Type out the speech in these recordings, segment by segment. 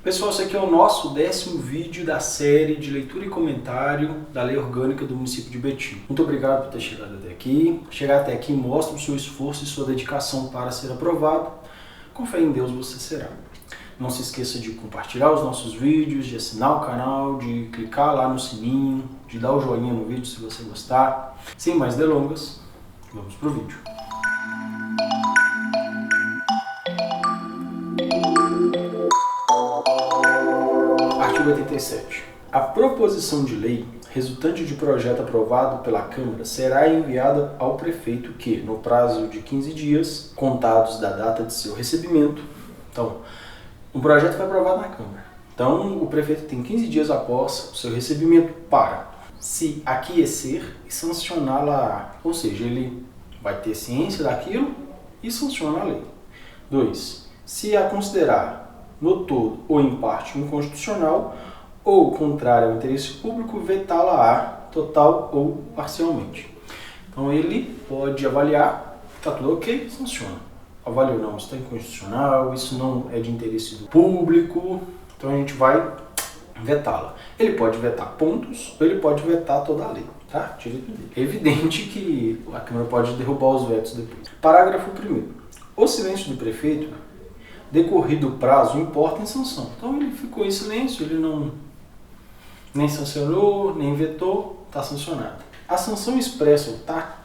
Pessoal, esse aqui é o nosso 10º vídeo da série de leitura e comentário da Lei Orgânica do município de Betim. Muito obrigado por ter chegado até aqui. Chegar até aqui mostra o seu esforço e sua dedicação para ser aprovado. Com fé em Deus você será. Não se esqueça de compartilhar os nossos vídeos, de assinar o canal, de clicar lá no sininho, de dar o joinha no vídeo se você gostar. Sem mais delongas, vamos pro vídeo. Artigo 87. A proposição de lei resultante de projeto aprovado pela Câmara será enviada ao prefeito que, no prazo de 15 dias, contados da data de seu recebimento, então, um projeto foi aprovado na Câmara. Então, o prefeito tem 15 dias após o seu recebimento para se aquecer e sancioná-la. Ou seja, ele vai ter ciência daquilo e sanciona a lei. 2. Se a considerar no todo ou em parte inconstitucional ou contrária ao interesse público, vetá-la-á total ou parcialmente. Então ele pode avaliar, está tudo ok, sanciona. Avaliou, não, isso está inconstitucional, isso não é de interesse do público, então a gente vai vetá-la. Ele pode vetar pontos ou ele pode vetar toda a lei, tá? Direito dele. É evidente que a Câmara pode derrubar os vetos depois. Parágrafo 1º. O silêncio do prefeito, decorrido o prazo, importa em sanção. Então ele ficou em silêncio, ele não nem sancionou, nem vetou, está sancionado. A sanção expressa ou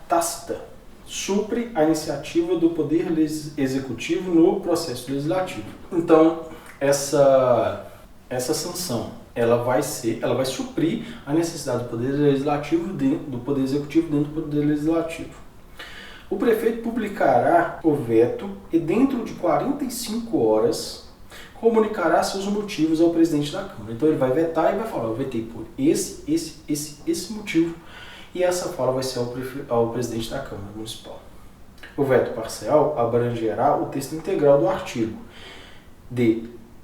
tácita supre a iniciativa do Poder Executivo no processo legislativo. Então, essa sanção, ela vai suprir a necessidade do Poder Legislativo do Poder Executivo dentro do Poder Legislativo. O prefeito publicará o veto e dentro de 45 horas comunicará seus motivos ao presidente da Câmara. Então ele vai vetar e vai falar, eu vetei por esse motivo, e essa fala vai ser ao presidente da Câmara Municipal. O veto parcial abrangerá o texto integral do artigo, de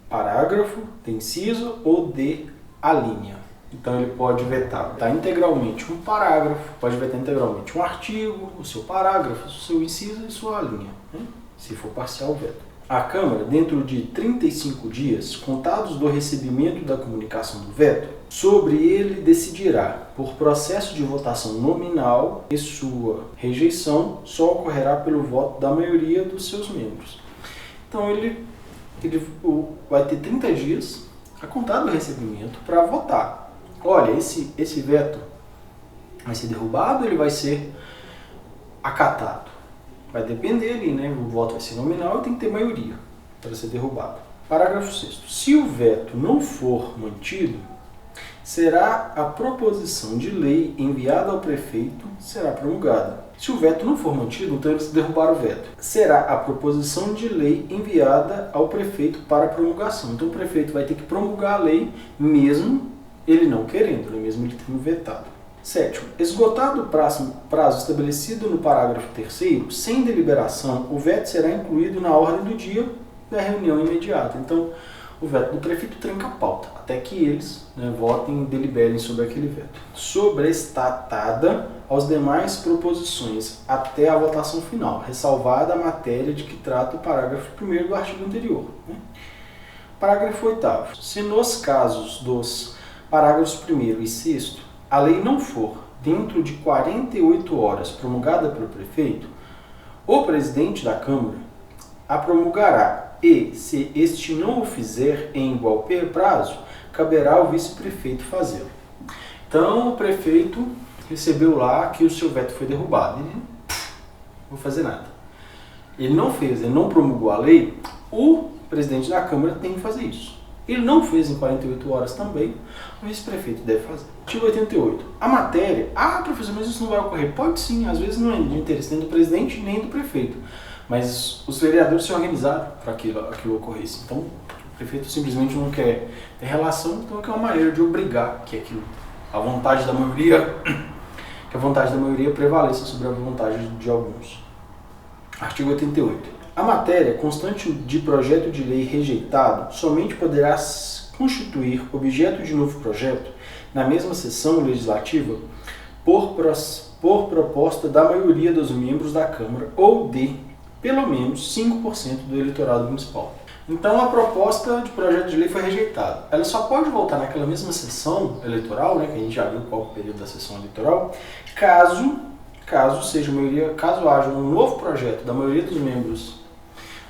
parágrafo, de inciso ou de alínea. Então ele pode vetar integralmente um parágrafo, pode vetar integralmente um artigo, o seu parágrafo, o seu inciso e sua linha, né? Se for parcial o veto. A Câmara, dentro de 35 dias, contados do recebimento da comunicação do veto, sobre ele decidirá, por processo de votação nominal, e sua rejeição só ocorrerá pelo voto da maioria dos seus membros. Então ele vai ter 30 dias a contar do recebimento para votar. Olha, esse veto vai ser derrubado ou ele vai ser acatado? Vai depender ali, né? O voto vai ser nominal e tem que ter maioria para ser derrubado. Parágrafo 6º. Se o veto não for mantido, será a proposição de lei enviada ao prefeito será promulgada. Se o veto não for mantido, então eles derrubaram o veto. Será a proposição de lei enviada ao prefeito para promulgação. Então o prefeito vai ter que promulgar a lei mesmo ele não querendo, né? Mesmo ele tendo vetado. 7º. Esgotado o prazo estabelecido no parágrafo 3º, sem deliberação, o veto será incluído na ordem do dia da reunião imediata. Então, o veto do prefeito tranca a pauta, até que eles, né, votem e deliberem sobre aquele veto. Sobrestatada aos demais proposições até a votação final, ressalvada a matéria de que trata o parágrafo 1º do artigo anterior, né? Parágrafo 8º. Se nos casos dos parágrafos 1º e 6º, a lei não for, dentro de 48 horas, promulgada pelo prefeito, o presidente da Câmara a promulgará e, se este não o fizer em igual prazo, caberá ao vice-prefeito fazê-lo. Então, o prefeito recebeu lá que o seu veto foi derrubado. Ele não vou fazer nada. Ele não fez, ele não promulgou a lei, o presidente da Câmara tem que fazer isso. Ele não fez em 48 horas também, o vice-prefeito deve fazer. Artigo 88. A matéria, professor, mas isso não vai ocorrer. Pode sim, às vezes não é de interesse nem do presidente nem do prefeito. Mas os vereadores se organizaram para aquilo ocorresse. Então, o prefeito simplesmente não quer ter relação, então é uma maneira de obrigar que a vontade da maioria, que a vontade da maioria prevaleça sobre a vontade de alguns. Artigo 88. A matéria constante de projeto de lei rejeitado somente poderá constituir objeto de novo projeto na mesma sessão legislativa por proposta da maioria dos membros da Câmara ou de pelo menos 5% do eleitorado municipal. Então a proposta de projeto de lei foi rejeitada. Ela só pode voltar naquela mesma sessão eleitoral, né, que a gente já viu qual é o período da sessão eleitoral, caso haja um novo projeto da maioria dos membros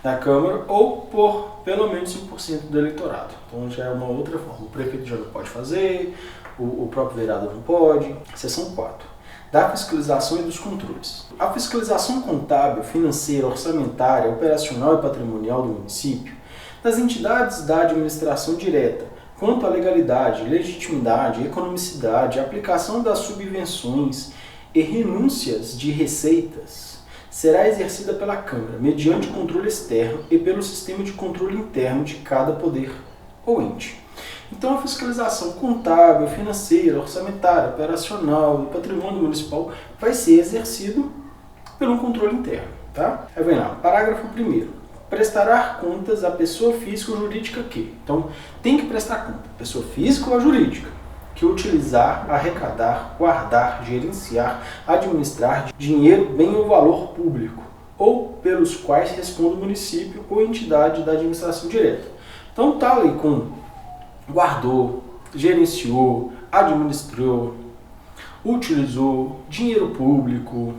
da Câmara ou por pelo menos 5% do eleitorado. Então já é uma outra forma. O prefeito já não pode fazer, o próprio vereador não pode. Seção 4. Da fiscalização e dos controles. A fiscalização contábil, financeira, orçamentária, operacional e patrimonial do município, das entidades da administração direta, quanto à legalidade, legitimidade, economicidade, aplicação das subvenções e renúncias de receitas, será exercida pela Câmara, mediante controle externo e pelo sistema de controle interno de cada poder ou ente. Então a fiscalização contábil, financeira, orçamentária, operacional e patrimônio municipal vai ser exercido pelo controle interno. Tá? Aí vem lá, parágrafo 1º. Prestará contas à pessoa física ou jurídica que. Então, tem que prestar conta, pessoa física ou jurídica, que utilizar, arrecadar, guardar, gerenciar, administrar dinheiro, bem ou valor público, ou pelos quais responde o município ou entidade da administração direta. Então, tá ali com guardou, gerenciou, administrou, utilizou dinheiro público,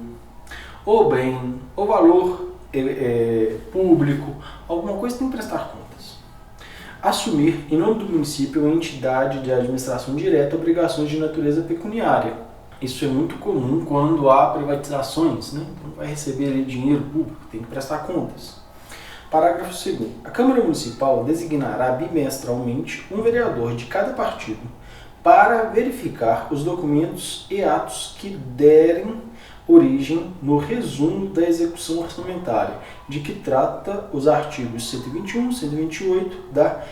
ou bem, ou valor público, alguma coisa tem que prestar contas. Assumir, em nome do município ou entidade de administração direta, obrigações de natureza pecuniária. Isso é muito comum quando há privatizações, né? Então vai receber ali dinheiro público, tem que prestar contas. Parágrafo 2º. A Câmara Municipal designará bimestralmente um vereador de cada partido para verificar os documentos e atos que derem origem no resumo da execução orçamentária, de que trata os artigos 121 e 128 da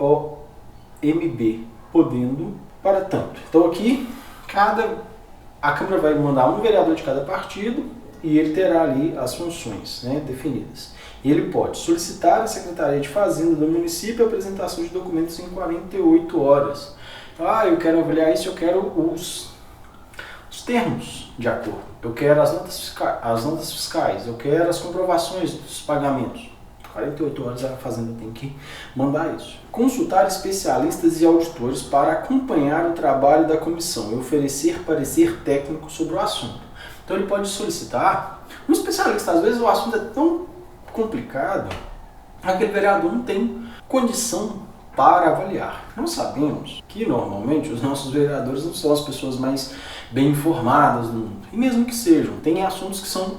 LOMB, podendo para tanto. Então aqui, a Câmara vai mandar um vereador de cada partido e ele terá ali as funções, né, definidas. E ele pode solicitar à Secretaria de Fazenda do município a apresentação de documentos em 48 horas. Eu quero avaliar isso, eu quero os termos de acordo, eu quero as notas fiscais, eu quero as comprovações dos pagamentos. 48 horas a Fazenda tem que mandar isso. Consultar especialistas e auditores para acompanhar o trabalho da comissão e oferecer parecer técnico sobre o assunto. Então ele pode solicitar um especialista. Às vezes o assunto é tão complicado, aquele vereador não tem condição para avaliar. Nós sabemos que normalmente os nossos vereadores não são as pessoas mais bem informadas do mundo. E mesmo que sejam, tem assuntos que são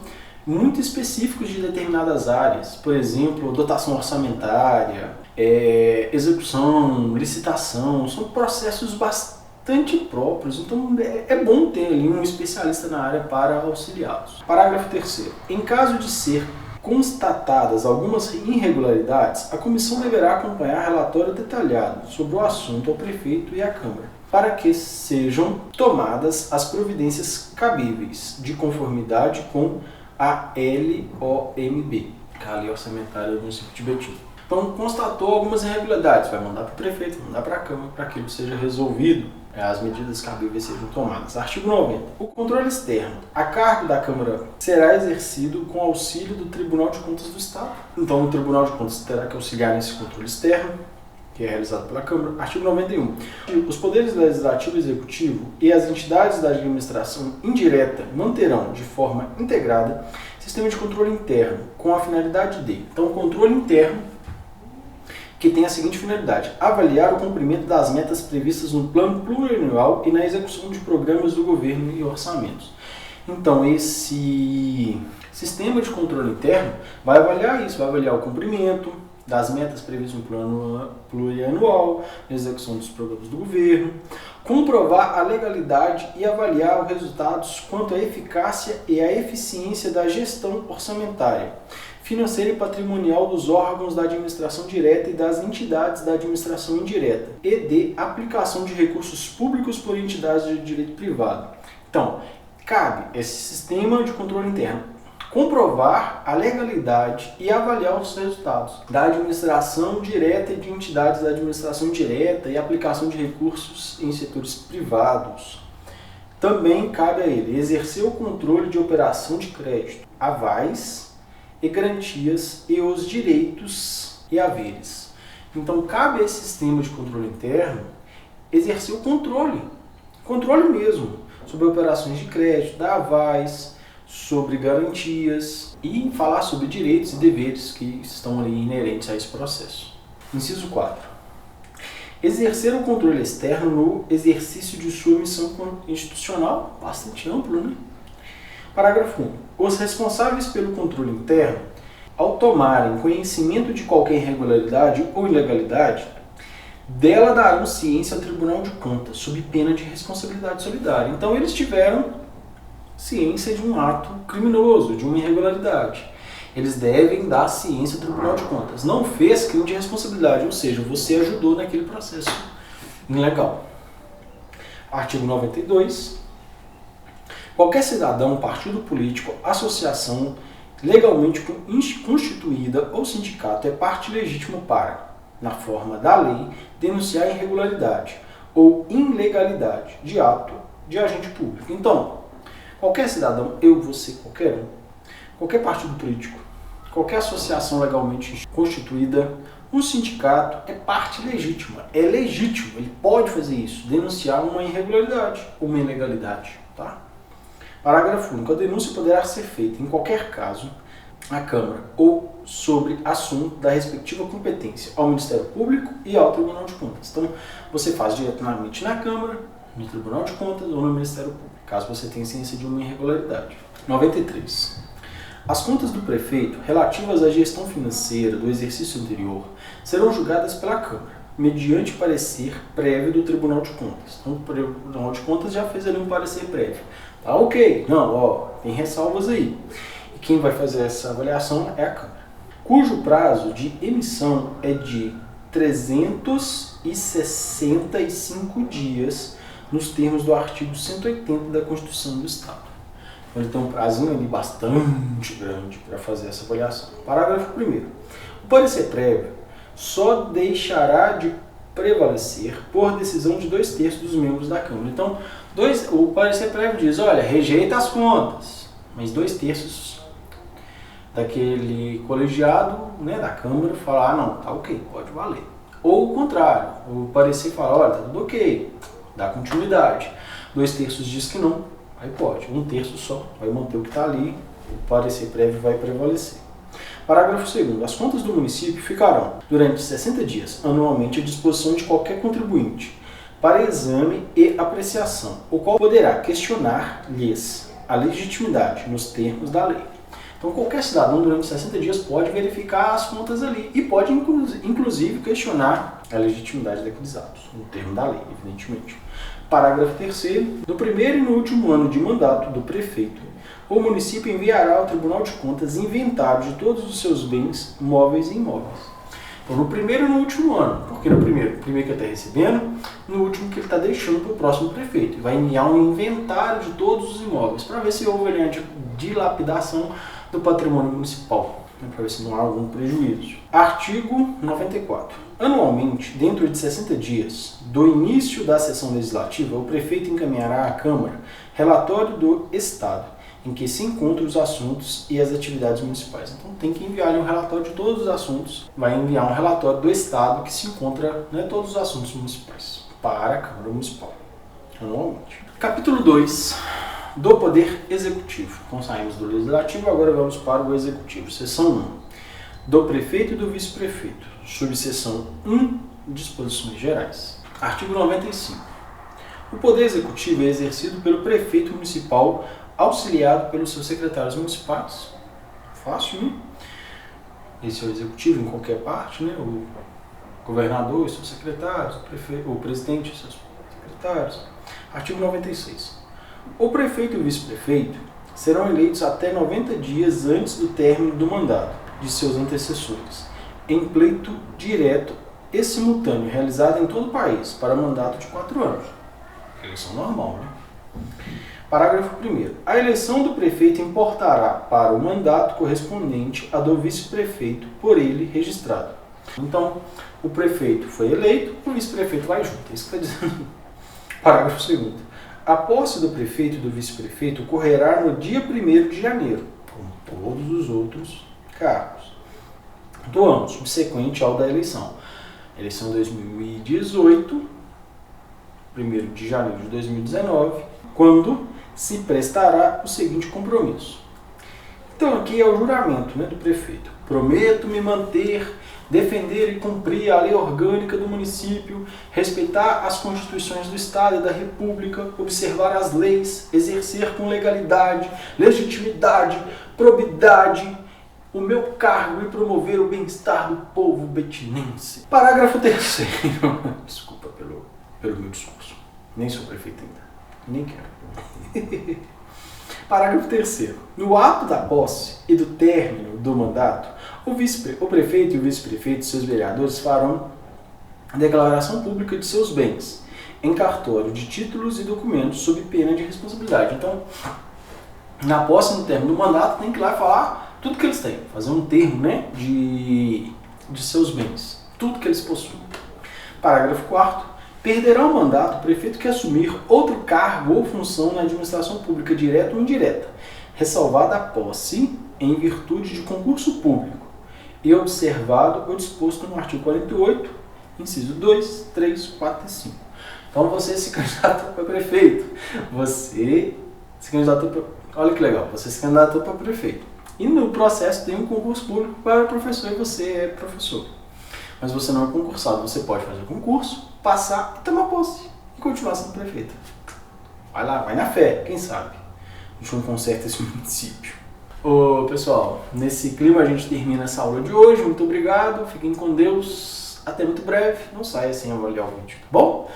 muito específicos de determinadas áreas. Por exemplo, dotação orçamentária, execução, licitação, são processos bastante próprios. Então é bom ter ali um especialista na área para auxiliá-los. Parágrafo 3º. Em caso de ser constatadas algumas irregularidades, a comissão deverá acompanhar relatório detalhado sobre o assunto ao prefeito e à Câmara, para que sejam tomadas as providências cabíveis, de conformidade com a LOMB, que é a Lei Orçamentária do município de Betim. Então, constatou algumas irregularidades, vai mandar para o prefeito, vai mandar para a Câmara, para que aquilo seja resolvido, as medidas cabíveis sejam tomadas. Artigo 90. O controle externo a cargo da Câmara será exercido com auxílio do Tribunal de Contas do Estado. Então, o Tribunal de Contas terá que auxiliar nesse controle externo, que é realizado pela Câmara. Artigo 91. Os poderes legislativo e executivo e as entidades da administração indireta manterão, de forma integrada, sistema de controle interno, com a finalidade de... Então, o controle interno, que tem a seguinte finalidade: avaliar o cumprimento das metas previstas no plano plurianual e na execução de programas do governo e orçamentos. Então, esse sistema de controle interno vai avaliar isso, vai avaliar o cumprimento das metas previstas no plano plurianual, na execução dos programas do governo, comprovar a legalidade e avaliar os resultados quanto à eficácia e à eficiência da gestão orçamentária, financeira e patrimonial dos órgãos da administração direta e das entidades da administração indireta, e de aplicação de recursos públicos por entidades de direito privado. Então, cabe esse sistema de controle interno comprovar a legalidade e avaliar os resultados da administração direta e de entidades da administração direta e aplicação de recursos em setores privados. Também cabe a ele exercer o controle de operação de crédito, avais e garantias e os direitos e haveres. Então, cabe a esse sistema de controle interno exercer o controle mesmo, sobre operações de crédito, da avais, sobre garantias e falar sobre direitos e deveres que estão ali inerentes a esse processo. Inciso 4. Exercer o controle externo no exercício de sua missão institucional, bastante amplo, né? Parágrafo 1. Os responsáveis pelo controle interno, ao tomarem conhecimento de qualquer irregularidade ou ilegalidade, dela darão ciência ao Tribunal de Contas, sob pena de responsabilidade solidária. Então, eles tiveram ciência de um ato criminoso, de uma irregularidade. Eles devem dar ciência ao Tribunal de Contas. Não fez crime de responsabilidade, ou seja, você ajudou naquele processo ilegal. Artigo 92. Qualquer cidadão, partido político, associação legalmente constituída ou sindicato é parte legítima para, na forma da lei, denunciar irregularidade ou ilegalidade de ato de agente público. Então, qualquer cidadão, eu, você, qualquer um, qualquer partido político, qualquer associação legalmente constituída, um sindicato é parte legítima, é legítimo, ele pode fazer isso, denunciar uma irregularidade ou uma ilegalidade. Tá? Parágrafo único. A denúncia poderá ser feita, em qualquer caso, à Câmara ou sobre assunto da respectiva competência, ao Ministério Público e ao Tribunal de Contas. Então, você faz diretamente na Câmara, no Tribunal de Contas ou no Ministério Público, caso você tenha ciência de uma irregularidade. 93. As contas do prefeito relativas à gestão financeira do exercício anterior serão julgadas pela Câmara, mediante parecer prévio do Tribunal de Contas. Então, o Tribunal de Contas já fez ali um parecer prévio. Tá ok? Não, ó, tem ressalvas aí. E quem vai fazer essa avaliação é a Câmara, cujo prazo de emissão é de 365 dias, nos termos do artigo 180 da Constituição do Estado. Então, ele tem um prazinho ali bastante grande para fazer essa avaliação. Parágrafo 1º. O parecer prévio só deixará de prevalecer por decisão de 2/3 dos membros da Câmara. Então, o parecer prévio diz, olha, rejeita as contas, mas 2/3 daquele colegiado, né, da Câmara fala, ah, não, tá ok, pode valer. Ou o contrário, o parecer fala, olha, tá tudo ok, dá continuidade. 2/3 diz que não, aí pode. 1/3 só vai manter o que está ali, o parecer prévio vai prevalecer. Parágrafo 2º. As contas do município ficarão, durante 60 dias, anualmente, à disposição de qualquer contribuinte, para exame e apreciação, o qual poderá questionar-lhes a legitimidade nos termos da lei. Então, qualquer cidadão, durante 60 dias, pode verificar as contas ali e pode, inclusive, questionar a legitimidade daqueles atos, no termo da lei, evidentemente. Parágrafo 3º. No primeiro e no último ano de mandato do prefeito, o município enviará ao Tribunal de Contas inventário de todos os seus bens, móveis e imóveis. Então, no primeiro e no último ano. Porque no primeiro que ele está recebendo, no último que ele está deixando para o próximo prefeito. Vai enviar um inventário de todos os imóveis, para ver se houve ali a dilapidação do patrimônio municipal, para ver se não há algum prejuízo. Artigo 94. Anualmente, dentro de 60 dias do início da sessão legislativa, o prefeito encaminhará à Câmara relatório do Estado, em que se encontram os assuntos e as atividades municipais. Então tem que enviar um relatório de todos os assuntos, vai enviar um relatório do Estado que se encontra, né, todos os assuntos municipais para a Câmara Municipal, anualmente. Capítulo 2 do Poder Executivo. Então saímos do Legislativo, agora vamos para o Executivo. Seção 1. Do Prefeito e do Vice-Prefeito. Subseção 1. Disposições Gerais. Artigo 95. O Poder Executivo é exercido pelo Prefeito Municipal, auxiliado pelos seus secretários municipais. Fácil, né? Esse é o executivo em qualquer parte, né? O governador e seus secretários, o presidente e seus secretários. Artigo 96. O prefeito e o vice-prefeito serão eleitos até 90 dias antes do término do mandato de seus antecessores, em pleito direto e simultâneo, realizado em todo o país, para mandato de 4 anos. Eleição normal, né? Parágrafo 1º. A eleição do prefeito importará para o mandato correspondente à do vice-prefeito por ele registrado. Então, o prefeito foi eleito, o vice-prefeito vai junto. É isso que está dizendo. Parágrafo 2º. A posse do prefeito e do vice-prefeito ocorrerá no dia 1º de janeiro, como todos os outros cargos. do ano subsequente ao da eleição. Eleição 2018, 1º de janeiro de 2019, quando se prestará o seguinte compromisso. Então aqui é o juramento, né, do prefeito. Prometo me manter, defender e cumprir a lei orgânica do município, respeitar as constituições do Estado e da República, observar as leis, exercer com legalidade, legitimidade, probidade o meu cargo e promover o bem-estar do povo betinense. Parágrafo 3º. Desculpa pelo meu discurso. Nem sou prefeito ainda. Nem quero. Parágrafo 3º. No ato da posse e do término do mandato, o prefeito e o vice-prefeito e seus vereadores farão declaração pública de seus bens em cartório de títulos e documentos sob pena de responsabilidade. Então, na posse e no término do mandato, tem que ir lá falar tudo que eles têm, fazer um termo, né, de seus bens, tudo que eles possuem. Parágrafo 4º. Perderá o mandato o prefeito que assumir outro cargo ou função na administração pública direta ou indireta, ressalvada a posse em virtude de concurso público e observado o disposto no artigo 48, inciso 2, 3, 4 e 5. Então você se candidatou para prefeito, olha que legal, você se candidatou para prefeito. E no processo tem um concurso público para professor e você é professor. Mas você não é concursado, você pode fazer o concurso, passar e tomar posse e continuar sendo prefeito. Vai lá, vai na fé, quem sabe? A gente não conserta esse município. Ô pessoal, nesse clima a gente termina essa aula de hoje. Muito obrigado, fiquem com Deus. Até muito breve. Não saia sem avaliar o vídeo, tá bom?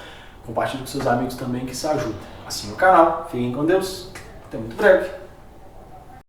Compartilhe com seus amigos também que isso ajuda. Assine o canal, fiquem com Deus. Até muito breve.